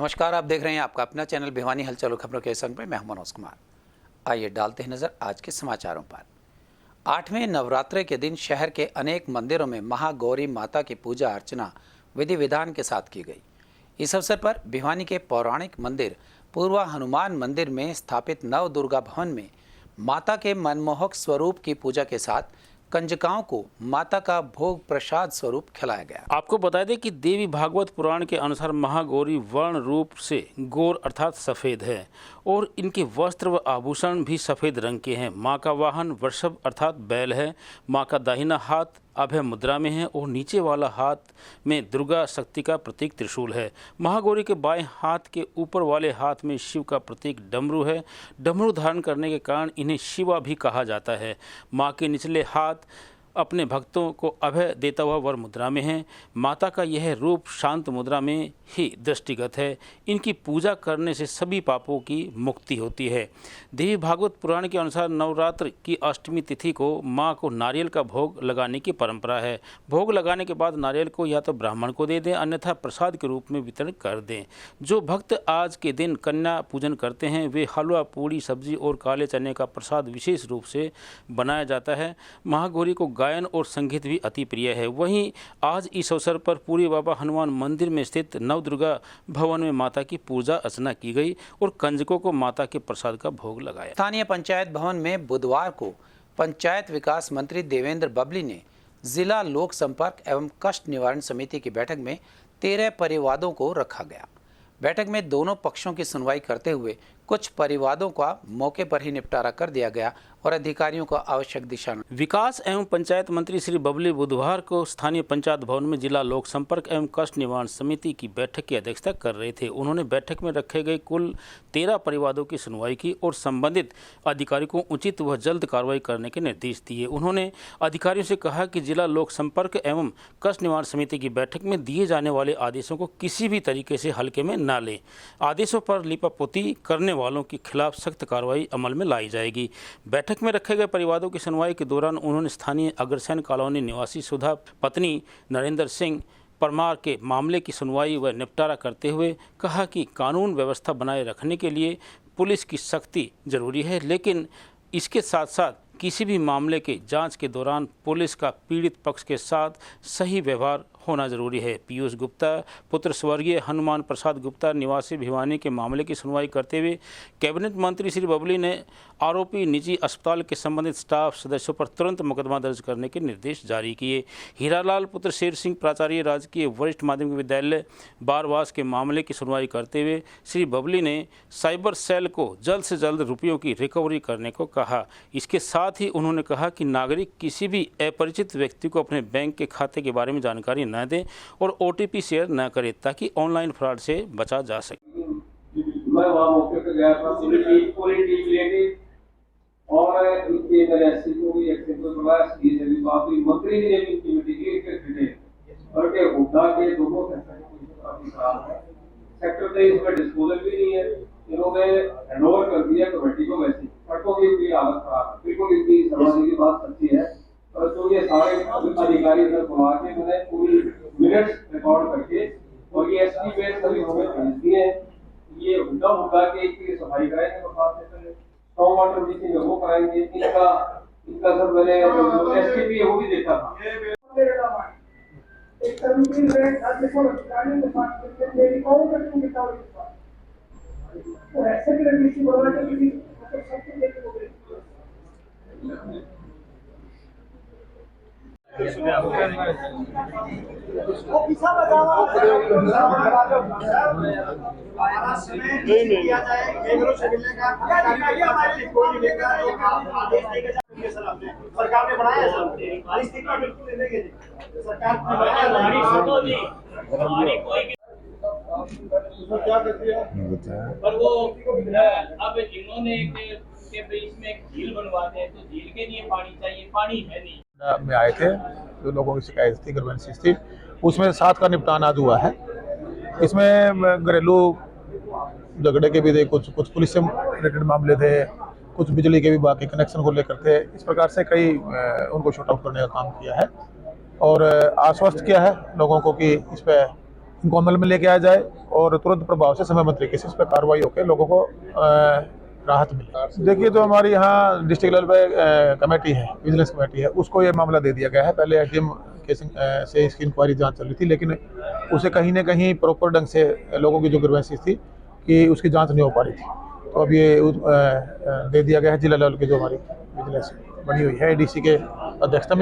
नमस्कार, आप देख रहे हैं आपका अपना चैनल भिवानी हलचल खबरों के संग में मैं हूं मनोज कुमार। आइए डालते हैं नजर आज के समाचारों पर। 8वें नवरात्रे के दिन शहर के अनेक मंदिरों में महागौरी माता की पूजा अर्चना विधि विधान के साथ की गई। इस अवसर पर भिवानी के पौराणिक मंदिर पूर्वा हनुमान मंदिर में स्थापित नव दुर्गा भवन में माता के मनमोहक स्वरूप की पूजा के साथ कंजकाओं को माता का भोग प्रसाद स्वरूप खिलाया गया। आपको बता दें कि देवी भागवत पुराण के अनुसार महागौरी वर्ण रूप से गौर अर्थात सफ़ेद है और इनके वस्त्र व आभूषण भी सफ़ेद रंग के हैं। माँ का वाहन वृषभ अर्थात बैल है। माँ का दाहिना हाथ अभय मुद्रा में है और नीचे वाला हाथ में दुर्गा शक्ति का प्रतीक त्रिशूल है। महागौरी के बाएं हाथ के ऊपर वाले हाथ में शिव का प्रतीक डमरू है। डमरू धारण करने के कारण इन्हें शिवा भी कहा जाता है। माँ के निचले हाथ अपने भक्तों को अभय देता हुआ वर मुद्रा में है। माता का यह रूप शांत मुद्रा में ही दृष्टिगत है। इनकी पूजा करने से सभी पापों की मुक्ति होती है। देवी भागवत पुराण के अनुसार नवरात्र की अष्टमी तिथि को माँ को नारियल का भोग लगाने की परंपरा है। भोग लगाने के बाद नारियल को या तो ब्राह्मण को दे दें, अन्यथा प्रसाद के रूप में वितरण कर दें। जो भक्त आज के दिन कन्या पूजन करते हैं वे हलवा, पूड़ी, सब्जी और काले चने का प्रसाद विशेष रूप से बनाया जाता है। महागौरी को गायन और संगीत भी अति प्रिय है। वहीं आज इस अवसर पर पूरी बाबा हनुमान मंदिर में स्थित नवदुर्गा भवन में माता की पूजा अर्चना की गई और कंजकों को माता के प्रसाद का भोग लगाया। स्थानीय पंचायत भवन में बुधवार को पंचायत विकास मंत्री देवेंद्र बबली ने जिला लोक संपर्क एवं कष्ट निवारण समिति की बैठक में 13 परिवादों को रखा गया। बैठक में दोनों पक्षों की सुनवाई करते हुए कुछ परिवादों का मौके पर ही निपटारा कर दिया गया और अधिकारियों को आवश्यक दिशा। विकास एवं पंचायत मंत्री श्री बबली बुधवार को स्थानीय पंचायत भवन में जिला लोक संपर्क एवं कष्ट निवारण समिति की बैठक की अध्यक्षता कर रहे थे। उन्होंने बैठक में रखे गए कुल 13 परिवादों की सुनवाई की और संबंधित अधिकारी को उचित व जल्द कार्रवाई करने के निर्देश दिए। उन्होंने अधिकारियों से कहा कि जिला लोक संपर्क एवं कष्ट निवारण समिति की बैठक में दिए जाने वाले आदेशों को किसी भी तरीके से हल्के में न लें। आदेशों पर लिपापोती करने वालों के खिलाफ सख्त कार्रवाई अमल में लाई जाएगी। बैठक में रखे गए परिवादों की सुनवाई के दौरान उन्होंने स्थानीय अग्रसेन कॉलोनी निवासी सुधा पत्नी नरेंद्र सिंह परमार के मामले की सुनवाई व निपटारा करते हुए कहा कि कानून व्यवस्था बनाए रखने के लिए पुलिस की सख्ती जरूरी है, लेकिन इसके साथ साथ किसी भी मामले के जांच के दौरान पुलिस का पीड़ित पक्ष के साथ सही व्यवहार होना जरूरी है। पीयूष गुप्ता पुत्र स्वर्गीय हनुमान प्रसाद गुप्ता निवासी भिवानी के मामले की सुनवाई करते हुए कैबिनेट मंत्री श्री बबली ने आरोपी निजी अस्पताल के संबंधित स्टाफ सदस्यों पर तुरंत मुकदमा दर्ज करने के निर्देश जारी किए। हीरालाल पुत्र शेर सिंह प्राचार्य राजकीय वरिष्ठ माध्यमिक विद्यालय बारवास के मामले की सुनवाई करते हुए श्री बबली ने साइबर सेल को जल्द से जल्द रुपयों की रिकवरी करने को कहा। इसके साथ ही उन्होंने कहा कि नागरिक किसी भी अपरिचित व्यक्ति को अपने बैंक के खाते के बारे में जानकारी न दें और OTP शेयर न करें ताकि ऑनलाइन फ्रॉड से बचा जा सके। मैं वहाँ मौके पर गया था, पूरी टीम लेके और इनके एससी को भी एक्सेप्ट करवाया। ये सभी बात हुई, मंत्री ने भी इनकी मीटिंग की एक और के हुड्डा के दोनों सेक्टर काफी खराब है। सेक्टर से इसमें डिस्पोजल भी नहीं है। इन्होंने हैंडओवर कर दिया कमेटी को। वैसे पटों की हालत खराब है। बिल्कुल इनकी समझने की बात सच्ची है। और तो ये सारे अधिकारी इधर बुला के मैंने पूरी मिनट्स रिकॉर्ड करके और ये एसपी पे सभी हमें भेज दिए। ये हुड्डा के इसकी सफाई कराएंगे बरसात से पहले, स्टॉर्म वाटर ब्लीचिंग वो कराएंगे। इनका सब मैंने एसपी है वो भी देखा था। एक कर्मचारी है राज्य को अधिकारियों के साथ मेरी कौन करती है तो ऐसे भी रजिस्ट्री बनवाने के लिए सब कुछ देखने को मिलेगा। सरकार ने बनाया बिल्कुल लेंगे। सरकार क्या करती है पर वो अब इन्होंने के बीच में एक झील बनवाते हैं तो झील के लिए पानी चाहिए, पानी है नहीं। में आए थे जो लोगों की शिकायत थी, ग्रीवेंसेस थी, उसमें 7 का निपटान आज हुआ है। इसमें घरेलू झगड़े के भी थे, कुछ पुलिस से रिलेटेड मामले थे, कुछ बिजली के भी बाकी कनेक्शन को लेकर थे। इस प्रकार से कई उनको शॉर्ट आउट करने का काम किया है और आश्वस्त किया है लोगों को कि इस पर इनको अमल में लेके आया जाए और तुरंत प्रभाव से समयबद्ध तरीके से इस पर कार्रवाई होकर लोगों को राहत मिले। देखिए, जो हमारी यहाँ डिस्ट्रिक्ट लेवल पे कमेटी है, विजिलेंस कमेटी है, उसको ये मामला दे दिया गया है। पहले एसडीएम केस से इसकी इंक्वायरी जांच चल रही थी, लेकिन उसे कहीं ना कहीं प्रॉपर ढंग से लोगों की जो ग्रीवेंसेस थी कि उसकी जांच नहीं हो पा रही थी, तो अब ये दे दिया गया है। जिला लेवल की जो हमारी विजिलेंस बनी हुई है एडीसी के अध्यक्षता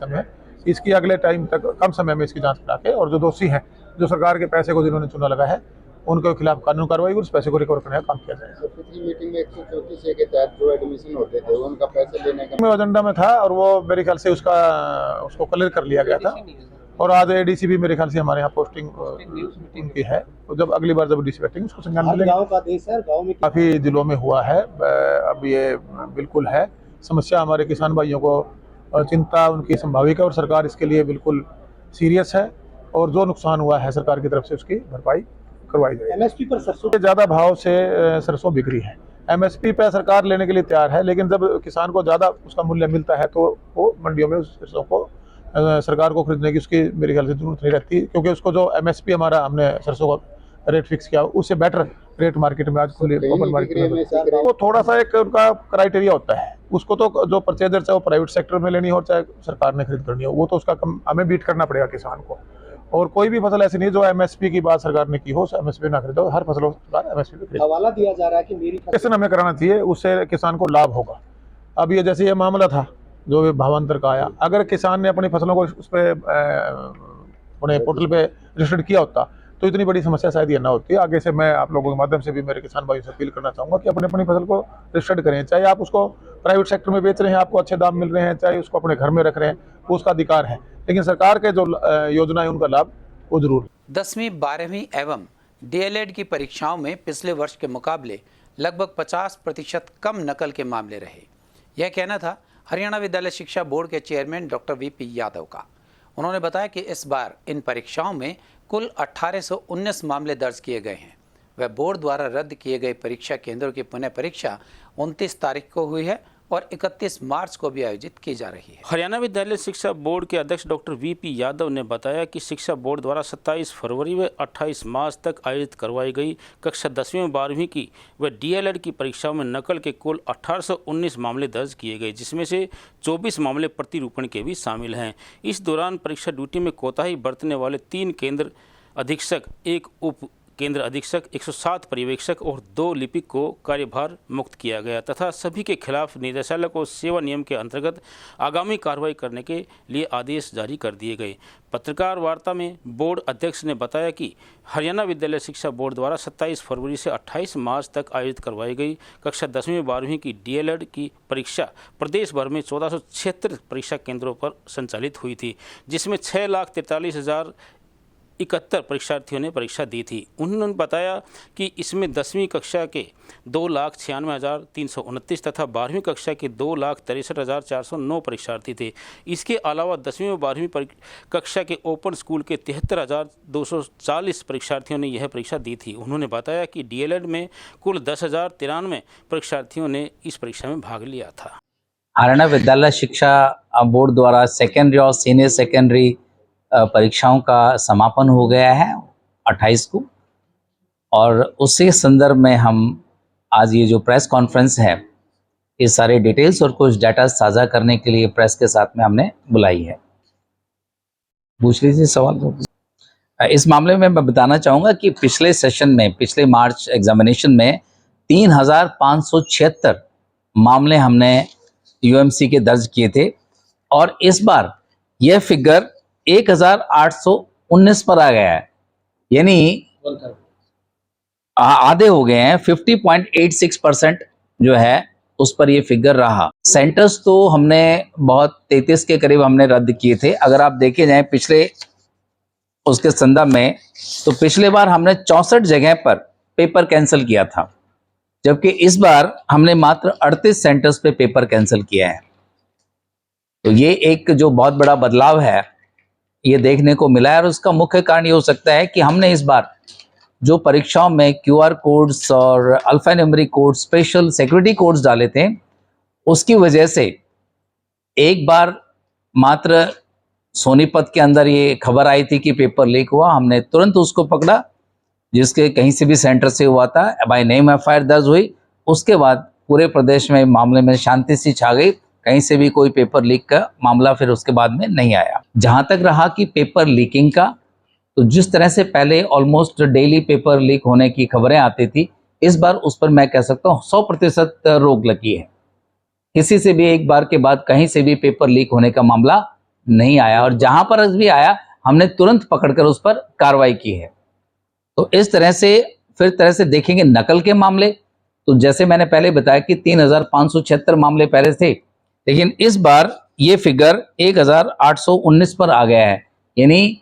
में, इसकी अगले टाइम तक कम समय में इसकी जांच करा के और जो दोषी हैं, जो सरकार के पैसे को जिन्होंने चुना लगा है, उनके खिलाफ कानूनी कार्रवाई और उस पैसे को रिकवर करने का काम किया जाएगा। पिछली मीटिंग में 134 के तहत जो एडमिशन होते थे उनका पैसे लेने का एजेंडा में था और वो मेरे ख्याल से उसको क्लियर कर लिया गया था। और आज एडीसी भी मेरे ख्याल से हमारे यहाँ पोस्टिंग उनकी है, तो जब अगली बार जब डीसी बैठेंगे उसको संज्ञान मिलेगा। गाँव का देश है, गाँव में काफ़ी जिलों में हुआ है। अब ये बिल्कुल है समस्या, हमारे किसान भाइयों को चिंता उनकी संभाविक है और सरकार इसके लिए बिल्कुल सीरियस है और जो नुकसान हुआ है सरकार की तरफ से उसकी भरपाई करवाई जाए। एमएसपी पर सरसों ज़्यादा भाव से सरसों बिक रही है, एमएसपी पे सरकार लेने के लिए तैयार है, लेकिन जब किसान को ज़्यादा उसका मूल्य मिलता है तो वो मंडियों में उस सरसों को सरकार को खरीदने की उसकी मेरे ख्याल से जरूरत नहीं रहती, क्योंकि उसको जो एमएसपी हमारा हमने सरसों का रेट फिक्स किया उससे बेटर रेट मार्केट में आज खुले ओपन मार्केट में वो थोड़ा सा एक उनका क्राइटेरिया होता है। उसको तो जो परचेजर चाहे वो प्राइवेट सेक्टर में लेनी हो चाहे सरकार ने खरीद करनी हो, वो तो उसका हमें बीट करना पड़ेगा किसान को। और कोई भी फसल ऐसी नहीं जो एमएसपी की बात सरकार ने की हो, एमएसपी ना खरीदो, हर फसल सरकार एमएसपी पे खरीदे। हवाला दिया जा रहा है कि मेरी कैसे हमें कराना चाहिए, उससे किसान को लाभ होगा। अब ये जैसे ये मामला था जो भावांतर का आया, अगर किसान ने अपनी फसलों को उस पर अपने पोर्टल पे रजिस्टर्ड किया होता तो इतनी बड़ी समस्या शायद ये ना होती। आगे से मैं आप लोगों के माध्यम से भी मेरे किसान भाइयों से अपील करना चाहूँगा कि अपनी फसल को रजिस्टर्ड करें, चाहे आप उसको प्राइवेट सेक्टर में बेच रहे हैं, आपको अच्छे दाम मिल रहे हैं, चाहे उसको अपने घर में रख रहे हैं, वो उसका अधिकार है, लेकिन सरकार के जो योजना है उनका लाभ वो जरूर। 10वीं 12वीं एवं डीएलएड की परीक्षाओं में पिछले वर्ष के मुकाबले लगभग 50% कम नकल के मामले रहे। यह कहना था हरियाणा विद्यालय शिक्षा बोर्ड के चेयरमैन डॉक्टर वीपी यादव का। उन्होंने बताया कि इस बार इन परीक्षाओं में कुल 1819 मामले दर्ज किए गए हैं। वह बोर्ड द्वारा रद्द किए गए परीक्षा केंद्रों की पुनः परीक्षा 29 तारीख को हुई है और 31 मार्च को भी आयोजित की जा रही है। हरियाणा विद्यालय शिक्षा बोर्ड के अध्यक्ष डॉक्टर वीपी यादव ने बताया कि शिक्षा बोर्ड द्वारा 27 फरवरी व 28 मार्च तक आयोजित करवाई गई कक्षा 10वीं व 12वीं की व डीएलएड की परीक्षाओं में नकल के कुल 1819 मामले दर्ज किए गए, जिसमें से 24 मामले प्रतिरूपण के भी शामिल हैं। इस दौरान परीक्षा ड्यूटी में कोताही बरतने वाले 3 केंद्र अधीक्षक, 1 उप केंद्र अधीक्षक, 107 पर्यवेक्षक और 2 लिपिक को कार्यभार मुक्त किया गया तथा सभी के खिलाफ निदेशालय को सेवा नियम के अंतर्गत आगामी कार्रवाई करने के लिए आदेश जारी कर दिए गए। पत्रकार वार्ता में बोर्ड अध्यक्ष ने बताया कि हरियाणा विद्यालय शिक्षा बोर्ड द्वारा 27 फरवरी से 28 मार्च तक आयोजित करवाई गई कक्षा 10वीं 12वीं की डीएलएड की परीक्षा प्रदेश भर में 1476 परीक्षा केंद्रों पर संचालित हुई थी, जिसमें 6,43,071 परीक्षार्थियों ने परीक्षा दी थी। उन्होंने बताया कि इसमें 10वीं कक्षा के 2,96,329 तथा 12वीं कक्षा के 2,63,409 परीक्षार्थी थे। इसके अलावा 10वीं व 12वीं कक्षा के ओपन स्कूल के 73,240 परीक्षार्थियों ने यह परीक्षा दी थी। उन्होंने बताया कि डीएलएड में कुल 10,093 परीक्षार्थियों ने इस परीक्षा में भाग लिया था। हरियाणा विद्यालय शिक्षा बोर्ड द्वारा सेकेंडरी और सीनियर सेकेंडरी परीक्षाओं का समापन हो गया है 28 को, और उसी संदर्भ में हम आज ये जो प्रेस कॉन्फ्रेंस है, ये सारे डिटेल्स और कुछ डाटा साझा करने के लिए प्रेस के साथ में हमने बुलाई है। पूछ लीजिए सवाल। इस मामले में मैं बताना चाहूँगा कि पिछले सेशन में, पिछले मार्च एग्जामिनेशन में 3,576 मामले हमने यूएमसी के दर्ज किए थे और इस बार यह फिगर 1,819 पर आ गया है, यानी आधे हो गए हैं। 50.86% जो है उस पर ये फिगर रहा। सेंटर्स तो हमने बहुत 33 के करीब हमने रद्द किए थे। अगर आप देखे जाएं पिछले उसके संदर्भ में, तो पिछले बार हमने 64 जगह पर पेपर कैंसिल किया था, जबकि इस बार हमने मात्र 38 सेंटर्स पे पेपर कैंसिल किया है। तो ये एक जो बहुत बड़ा बदलाव है ये देखने को मिला है, और उसका मुख्य कारण ये हो सकता है कि हमने इस बार जो परीक्षाओं में क्यूआर कोड्स और alphanumeric code, special security codes डाले थे, उसकी वजह से एक बार मात्र सोनीपत के अंदर ये खबर आई थी कि पेपर लीक हुआ, हमने तुरंत उसको पकड़ा, जिसके कहीं से भी सेंटर से हुआ था, बाय नेम एफआईआर दर्ज हुई। उसके बाद पूरे प्रदेश में मामले में शांति सी छा गई, कहीं से भी कोई पेपर लीक का मामला फिर उसके बाद में नहीं आया। जहां तक रहा कि पेपर लीकिंग का, तो जिस तरह से पहले ऑलमोस्ट डेली पेपर लीक होने की खबरें आती थी, इस बार उस पर मैं कह सकता हूँ 100% रोक लगी है। किसी से भी एक बार के बाद कहीं से भी पेपर लीक होने का मामला नहीं आया, और जहां पर भी आया हमने तुरंत पकड़कर उस पर कार्रवाई की है। तो इस तरह से देखेंगे नकल के मामले, तो जैसे मैंने पहले बताया कि 3576 मामले पहले थे, लेकिन इस बार ये फिगर 1819 पर आ गया है, यानी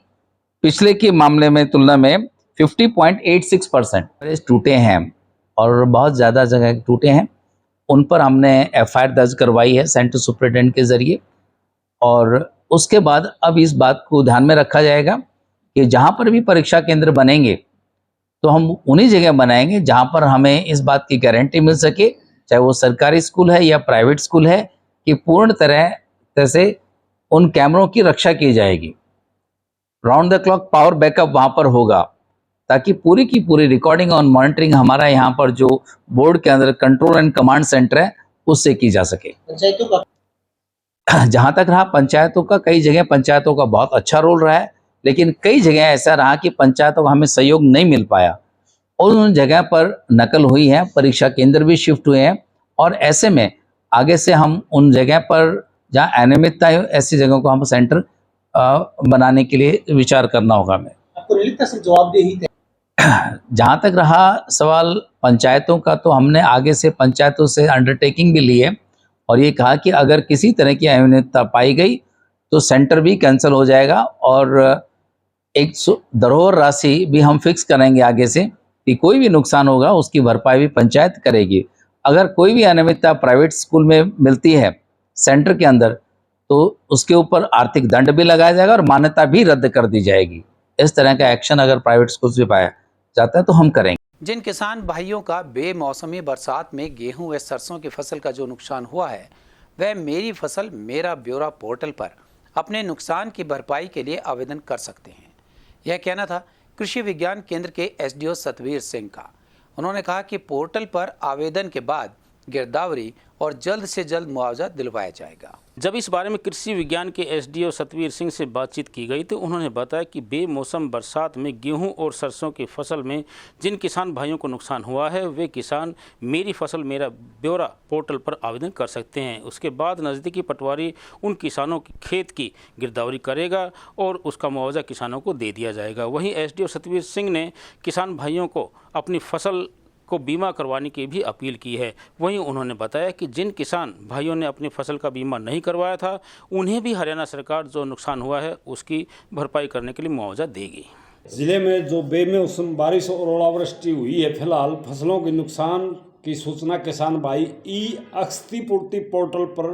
पिछले के मामले में तुलना में 50.86% टूटे हैं और बहुत ज़्यादा जगह टूटे हैं। उन पर हमने एफआईआर दर्ज करवाई है सेंटर सुपरिटेंडेंट के ज़रिए, और उसके बाद अब इस बात को ध्यान में रखा जाएगा कि जहाँ पर भी परीक्षा केंद्र बनेंगे तो हम उन्हीं जगह बनाएंगे जहाँ पर हमें इस बात की गारंटी मिल सके, चाहे वो सरकारी स्कूल है या प्राइवेट स्कूल है, कि पूर्ण तरह से उन कैमरों की रक्षा की जाएगी। Round the clock power backup वहाँ पर होगा, ताकि पूरी की पूरी रिकॉर्डिंग और मॉनिटरिंग हमारा यहाँ पर जो बोर्ड के अंदर कंट्रोल एंड कमांड सेंटर है उससे की जा सके। पंचायतों का जहाँ तक रहा पंचायतों का, कई जगह पंचायतों का बहुत अच्छा रोल रहा है, लेकिन कई जगह ऐसा रहा कि पंचायतों को हमें सहयोग नहीं मिल पाया, और उन जगह पर नकल हुई है, परीक्षा केंद्र भी शिफ्ट हुए हैं, और ऐसे में आगे से हम उन जगह पर जहाँ अनियमितता है ऐसी जगहों को हम सेंटर बनाने के लिए विचार करना होगा। हमें आपको नहीं लगता सिर्फ जवाबदेही थे? जहाँ तक रहा सवाल पंचायतों का, तो हमने आगे से पंचायतों से अंडरटेकिंग भी ली है और ये कहा कि अगर किसी तरह की अनियमितता पाई गई तो सेंटर भी कैंसिल हो जाएगा, और एक धरोहर राशि भी हम फिक्स करेंगे आगे से कि कोई भी नुकसान होगा उसकी भरपाई भी पंचायत करेगी। अगर कोई भी अनियमितता प्राइवेट स्कूल में मिलती है सेंटर के अंदर, तो उसके ऊपर आर्थिक दंड भी लगाया जाएगा और मान्यता भी रद्द कर दी जाएगी। इस तरह का एक्शन अगर प्राइवेट स्कूल से पाया जाता है तो हम करेंगे। जिन किसान भाइयों का बेमौसमी बरसात में गेहूं व सरसों की फसल का जो नुकसान हुआ है, वह मेरी फसल मेरा ब्यौरा पोर्टल पर अपने नुकसान की भरपाई के लिए आवेदन कर सकते हैं। यह कहना था कृषि विज्ञान केंद्र के एसडीओ सतवीर सिंह का। उन्होंने कहा कि पोर्टल पर आवेदन के बाद गिरदावरी और जल्द से जल्द मुआवजा दिलवाया जाएगा। जब इस बारे में कृषि विज्ञान के एसडीओ सतवीर सिंह से बातचीत की गई तो उन्होंने बताया कि बेमौसम बरसात में गेहूं और सरसों की फसल में जिन किसान भाइयों को नुकसान हुआ है वे किसान मेरी फसल मेरा ब्यौरा पोर्टल पर आवेदन कर सकते हैं। उसके बाद नज़दीकी पटवारी उन किसानों के खेत की गिरदावरी करेगा और उसका मुआवजा किसानों को दे दिया जाएगा। वहीं एसडीओ सतवीर सिंह ने किसान भाइयों को अपनी फसल को बीमा करवाने की भी अपील की है। वहीं उन्होंने बताया कि जिन किसान भाइयों ने अपनी फसल का बीमा नहीं करवाया था उन्हें भी हरियाणा सरकार जो नुकसान हुआ है उसकी भरपाई करने के लिए मुआवजा देगी। जिले में जो बेमौसम बारिश और ओलावृष्टि हुई है, फिलहाल फसलों के नुकसान की सूचना किसान भाई ई क्षतिपूर्ति पोर्टल पर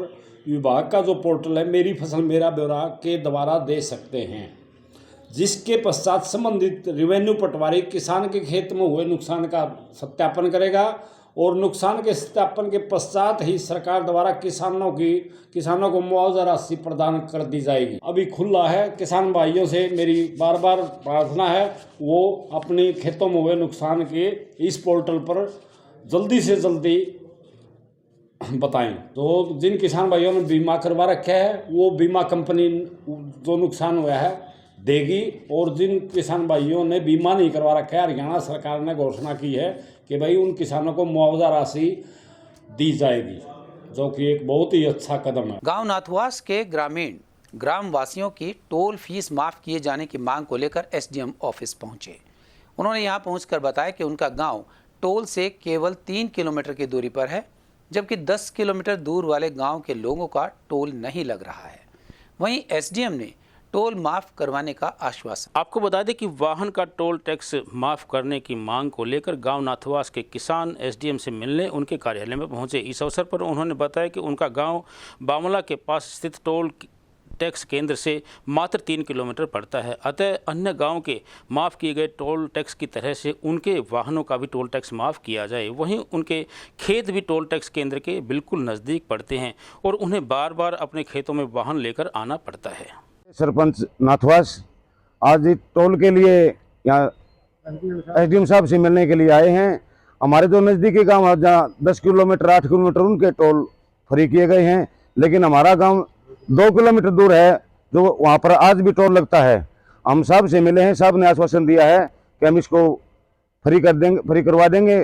विभाग का जो पोर्टल है मेरी फसल मेरा ब्यौरा के द्वारा दे सकते हैं, जिसके पश्चात संबंधित रेवेन्यू पटवारी किसान के खेत में हुए नुकसान का सत्यापन करेगा और नुकसान के सत्यापन के पश्चात ही सरकार द्वारा किसानों को मुआवजा राशि प्रदान कर दी जाएगी। अभी खुला है, किसान भाइयों से मेरी बार बार प्रार्थना है वो अपने खेतों में हुए नुकसान के इस पोर्टल पर जल्दी से जल्दी बताएं। तो जिन किसान भाइयों ने बीमा करवा रखा है वो बीमा कंपनी जो नुकसान हुआ है देगी, और जिन किसान भाइयों ने बीमा नहीं करवा रखा है हरियाणा सरकार ने घोषणा की है कि भाई उन किसानों को मुआवजा राशि दी जाएगी, जो कि एक बहुत ही अच्छा कदम है। गांव नाथुआस के ग्राम वासियों की टोल फीस माफ किए जाने की मांग को लेकर एसडीएम ऑफिस पहुंचे। उन्होंने यहां पहुंचकर बताया कि उनका गांव टोल से केवल 3 किलोमीटर की दूरी पर है, जबकि 10 किलोमीटर दूर वाले गांव के लोगों का टोल नहीं लग रहा है। वहीं एसडीएम ने टोल माफ करवाने का आश्वासन। आपको बता दें कि वाहन का टोल टैक्स माफ करने की मांग को लेकर गांव नाथुआस के किसान एसडीएम से मिलने उनके कार्यालय में पहुंचे। इस अवसर पर उन्होंने बताया कि उनका गांव बामला के पास स्थित टोल टैक्स केंद्र से मात्र 3 किलोमीटर पड़ता है, अतः अन्य गांव के माफ़ किए गए टोल टैक्स की तरह से उनके वाहनों का भी टोल टैक्स माफ़ किया जाए। वहीं उनके खेत भी टोल टैक्स केंद्र के बिल्कुल नज़दीक पड़ते हैं और उन्हें बार बार अपने खेतों में वाहन लेकर आना पड़ता है। सरपंच नाथवास आज टोल के लिए यहाँ एसडीएम साहब से मिलने के लिए आए हैं। हमारे जो नज़दीकी गांव है जहाँ 10 किलोमीटर 8 किलोमीटर उनके टोल फ्री किए गए हैं, लेकिन हमारा गांव 2 किलोमीटर दूर है जो वहाँ पर आज भी टोल लगता है। हम साहब से मिले हैं, साहब ने आश्वासन दिया है कि हम इसको फ्री कर देंगे, फ्री करवा देंगे,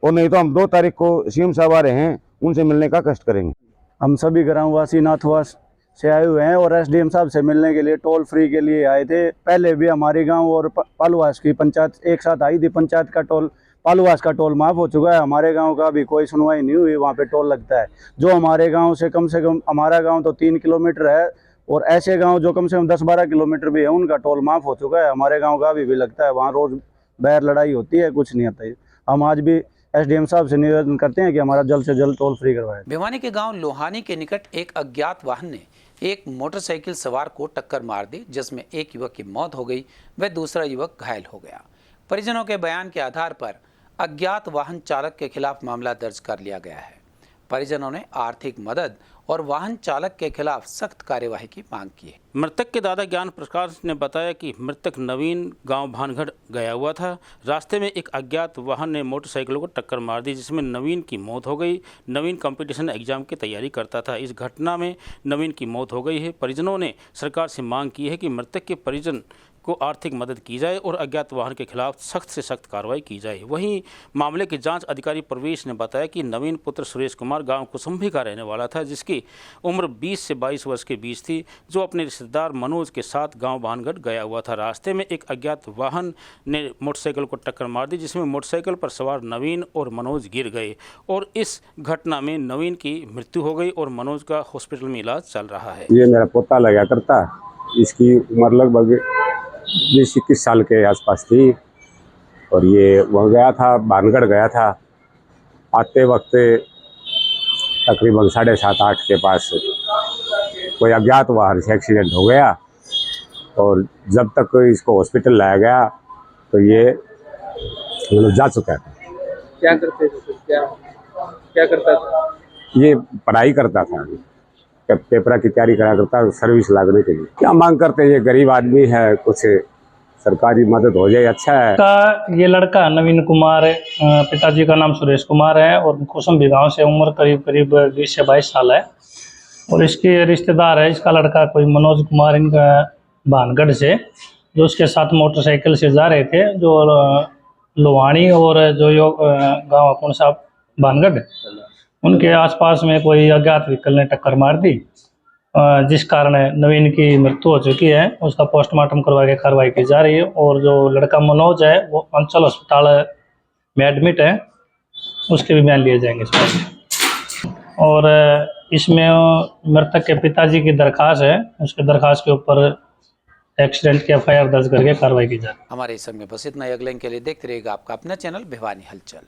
और नहीं तो हम 2 तारीख को सीएम साहब आ रहे हैं, उनसे मिलने का कष्ट करेंगे। हम सभी ग्रामवासी नाथवास से आए हुए हैं और एसडीएम साहब से मिलने के लिए टोल फ्री के लिए आए थे। पहले भी हमारे गांव और पालुवास की पंचायत एक साथ आई थी, पंचायत का टोल, पालुवास का टोल माफ़ हो चुका है, हमारे गांव का भी कोई सुनवाई नहीं हुई। वहां पे टोल लगता है जो हमारे गांव से कम, हमारा गांव तो 3 किलोमीटर है और ऐसे गांव जो कम से कम 10-12 किलोमीटर भी है उनका टोल माफ़ हो चुका है। हमारे गाँव का भी लगता है, वहाँ रोज़ बैर लड़ाई होती है, कुछ नहीं आता है। हम आज भी एसडीएम साहब से निवेदन करते हैं कि हमारा जल्द से जल्द टोल फ्री करवाएं। भिवानी के गांव लोहानी के निकट एक अज्ञात वाहन ने एक मोटरसाइकिल सवार को टक्कर मार दी, जिसमें एक युवक की मौत हो गई व दूसरा युवक घायल हो गया। परिजनों के बयान के आधार पर अज्ञात वाहन चालक के खिलाफ मामला दर्ज कर लिया गया है। परिजनों ने आर्थिक मदद और वाहन चालक के खिलाफ सख्त कार्यवाही की मांग की है। मृतक के दादा ज्ञान प्रकाश ने बताया कि मृतक नवीन गांव भानगढ़ गया हुआ था। रास्ते में एक अज्ञात वाहन ने मोटरसाइकिलों को टक्कर मार दी, जिसमें नवीन की मौत हो गई। नवीन कंपटीशन एग्जाम की तैयारी करता था। इस घटना में नवीन की मौत हो गई है। परिजनों ने सरकार से मांग की है कि मृतक के परिजन को आर्थिक मदद की जाए और अज्ञात वाहन के खिलाफ सख्त से सख्त कार्रवाई की जाए। वहीं मामले के जांच अधिकारी प्रवेश ने बताया कि नवीन पुत्र सुरेश कुमार गांव कुसुम्भी का रहने वाला था, जिसकी उम्र 20 से 22 वर्ष के बीच थी, जो अपने रिश्तेदार मनोज के साथ गांव भानगढ़ गया हुआ था। रास्ते में एक अज्ञात वाहन ने मोटरसाइकिल को टक्कर मार दी, जिसमें मोटरसाइकिल पर सवार नवीन और मनोज गिर गए और इस घटना में नवीन की मृत्यु हो गई और मनोज का हॉस्पिटल में इलाज चल रहा है। ये मेरा पोता लगा करता, इसकी उम्र लगभग 20-21 साल के आसपास थी और ये वह गया था, भानगढ़ गया था। आते वक्त तकरीबन 7:30-8 के पास कोई अज्ञात वाहन से एक्सीडेंट हो गया और जब तक इसको हॉस्पिटल लाया गया तो ये जा चुका है। क्या करते थे? क्या करता था? ये पढ़ाई करता था, पेपर की तैयारी करा करता, सर्विस लागने के लिए। क्या मांग करते हैं? ये गरीब आदमी है, कुछ सरकारी मदद हो जाए अच्छा है। का ये लड़का नवीन कुमार, पिताजी का नाम सुरेश कुमार है और कुसुम्भी गांव से, उम्र करीब 20 से 22 साल है और इसके रिश्तेदार है इसका लड़का कोई मनोज कुमार, इनका भानगढ़ से, जो उसके साथ मोटरसाइकिल से जा रहे थे, जो लोहानी और जो गाँव कौन सा भानगढ़, उनके आसपास में कोई अज्ञात व्हीकल ने टक्कर मार दी, जिस कारण नवीन की मृत्यु हो चुकी है। उसका पोस्टमार्टम करवा के कार्रवाई की जा रही है और जो लड़का मनोज है वो अंचल अस्पताल में एडमिट है, उसके भी बयान लिए जाएंगे और इसमें मृतक के पिताजी की दरखास्त है, उसके दरखास्त के ऊपर एक्सीडेंट की FIR दर्ज करके कार्रवाई की जाए। हमारे इस समय बस इतना। अगले के लिए देखते रहिएगा आपका अपना चैनल भिवानी हलचल।